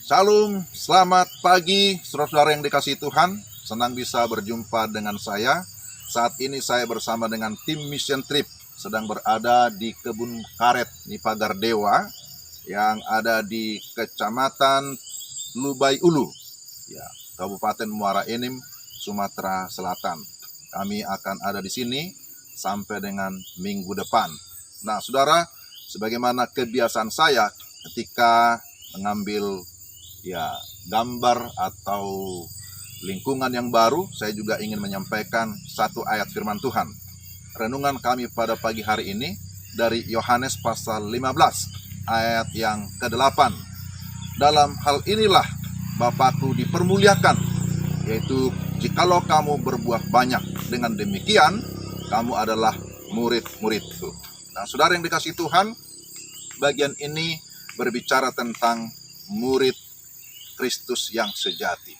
Shalom, selamat pagi saudara-saudara yang dikasihi Tuhan. Senang bisa berjumpa dengan saya. Saat ini saya bersama dengan tim Mission Trip sedang berada di Kebun Karet di Pagar Dewa yang ada di Kecamatan Lubai Ulu, ya, Kabupaten Muara Enim, Sumatera Selatan. Kami akan ada di sini sampai dengan minggu depan. Nah, saudara, sebagaimana kebiasaan saya ketika mengambil gambar atau lingkungan yang baru, saya juga ingin menyampaikan satu ayat firman Tuhan. Renungan kami pada pagi hari ini dari Yohanes pasal 15 ayat yang ke-8. Dalam hal inilah Bapakku dipermuliakan, yaitu jikalau kamu berbuah banyak, dengan demikian kamu adalah murid-muridku. Nah, saudara yang dikasihi Tuhan, bagian ini berbicara tentang murid Kristus yang sejati.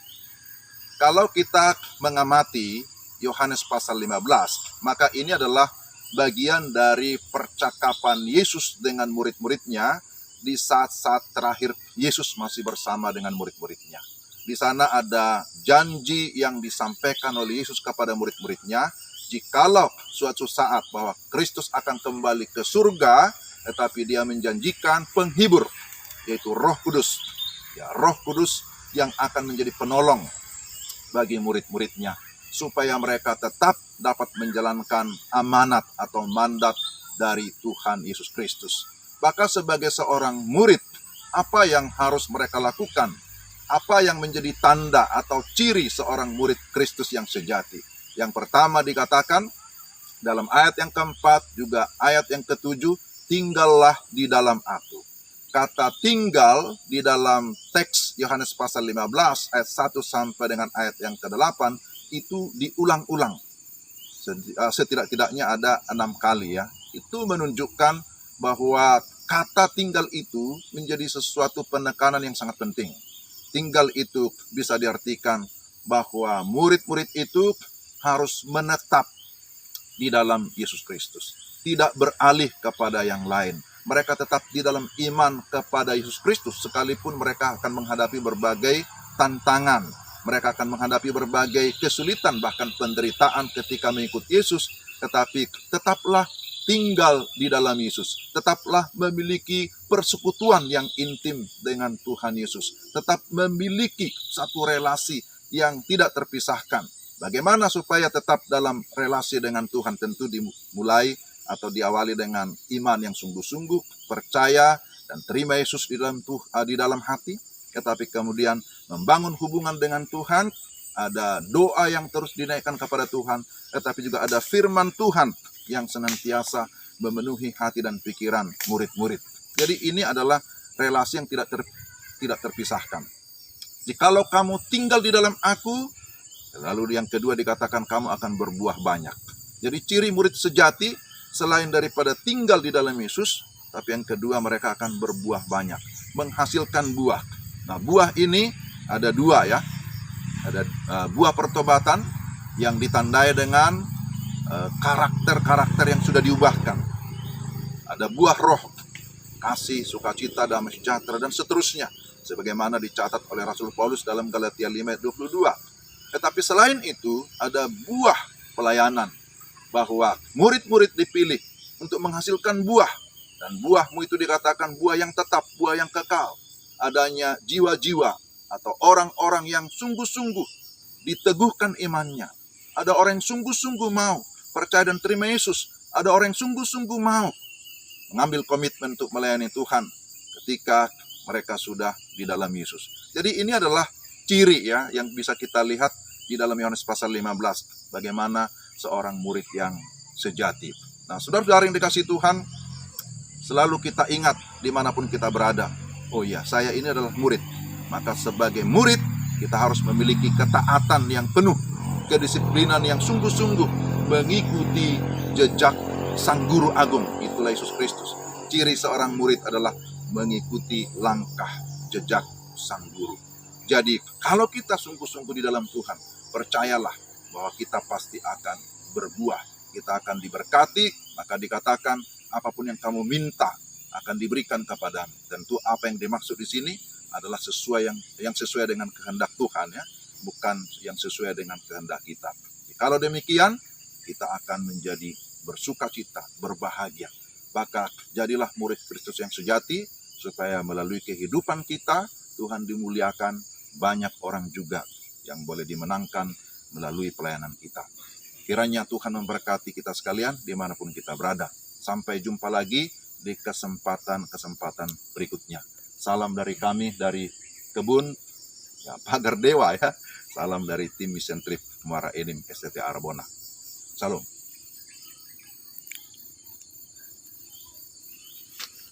Kalau kita mengamati Yohanes pasal 15, maka ini adalah bagian dari percakapan Yesus dengan murid-muridnya di saat-saat terakhir Yesus masih bersama dengan murid-muridnya. Di sana ada janji yang disampaikan oleh Yesus kepada murid-muridnya, jikalau suatu saat bahwa Kristus akan kembali ke surga, tetapi dia menjanjikan penghibur, yaitu Roh Kudus. Roh Kudus yang akan menjadi penolong bagi murid-muridnya, supaya mereka tetap dapat menjalankan amanat atau mandat dari Tuhan Yesus Kristus. Maka sebagai seorang murid, apa yang harus mereka lakukan? Apa yang menjadi tanda atau ciri seorang murid Kristus yang sejati? Yang pertama dikatakan dalam ayat yang keempat, juga ayat yang ketujuh, tinggallah di dalam aku. Kata tinggal di dalam teks Yohanes pasal 15 ayat 1 sampai dengan ayat yang ke-8 itu diulang-ulang. Setidak-tidaknya ada 6 kali ya. Itu menunjukkan bahwa kata tinggal itu menjadi sesuatu penekanan yang sangat penting. Tinggal itu bisa diartikan bahwa murid-murid itu harus menetap di dalam Yesus Kristus, tidak beralih kepada yang lain. Mereka tetap di dalam iman kepada Yesus Kristus, sekalipun mereka akan menghadapi berbagai tantangan. Mereka akan menghadapi berbagai kesulitan, bahkan penderitaan ketika mengikut Yesus. Tetapi tetaplah tinggal di dalam Yesus. Tetaplah memiliki persekutuan yang intim dengan Tuhan Yesus. Tetap memiliki satu relasi yang tidak terpisahkan. Bagaimana supaya tetap dalam relasi dengan Tuhan? Tentu dimulai atau diawali dengan iman yang sungguh-sungguh, percaya dan terima Yesus di dalam hati, tetapi kemudian membangun hubungan dengan Tuhan, ada doa yang terus dinaikkan kepada Tuhan, tetapi juga ada firman Tuhan yang senantiasa memenuhi hati dan pikiran murid-murid. Jadi ini adalah relasi yang tidak terpisahkan. Jikalau kamu tinggal di dalam aku, lalu yang kedua dikatakan kamu akan berbuah banyak. Jadi ciri murid sejati selain daripada tinggal di dalam Yesus, tapi yang kedua mereka akan berbuah banyak, menghasilkan buah. Nah, buah ini ada dua ya. Ada buah pertobatan yang ditandai dengan karakter-karakter yang sudah diubahkan. Ada buah roh, kasih, sukacita, damai sejahtera, dan seterusnya, sebagaimana dicatat oleh Rasul Paulus dalam Galatia 5 ayat 22. Tetapi selain itu ada buah pelayanan, bahwa murid-murid dipilih untuk menghasilkan buah, dan buahmu itu dikatakan buah yang tetap, buah yang kekal. Adanya jiwa-jiwa atau orang-orang yang sungguh-sungguh diteguhkan imannya. Ada orang yang sungguh-sungguh mau percaya dan terima Yesus. Ada orang yang sungguh-sungguh mau mengambil komitmen untuk melayani Tuhan ketika mereka sudah di dalam Yesus. Jadi ini adalah ciri ya yang bisa kita lihat di dalam Yohanes pasal 15, bagaimana seorang murid yang sejati. Nah, saudara-saudara yang dikasihi Tuhan, selalu kita ingat dimanapun kita berada, oh ya, saya ini adalah murid. Maka sebagai murid, kita harus memiliki ketaatan yang penuh, kedisiplinan yang sungguh-sungguh, mengikuti jejak Sang Guru Agung, itulah Yesus Kristus. Ciri seorang murid adalah mengikuti langkah jejak Sang Guru. Jadi, kalau kita sungguh-sungguh di dalam Tuhan, percayalah bahwa kita pasti akan berbuah. Kita akan diberkati, maka dikatakan apapun yang kamu minta akan diberikan kepadamu. Tentu apa yang dimaksud di sini adalah yang sesuai dengan kehendak Tuhan ya, bukan yang sesuai dengan kehendak kita. Kalau demikian, kita akan menjadi bersukacita, berbahagia. Maka jadilah murid Kristus yang sejati, supaya melalui kehidupan kita, Tuhan dimuliakan, banyak orang juga yang boleh dimenangkan melalui pelayanan kita. Kiranya Tuhan memberkati kita sekalian dimanapun kita berada. Sampai jumpa lagi di kesempatan-kesempatan berikutnya. Salam dari kami, dari kebun ya, Pagar Dewa ya. Salam dari tim Mission Trip Muara Enim STT Arbona. Salam.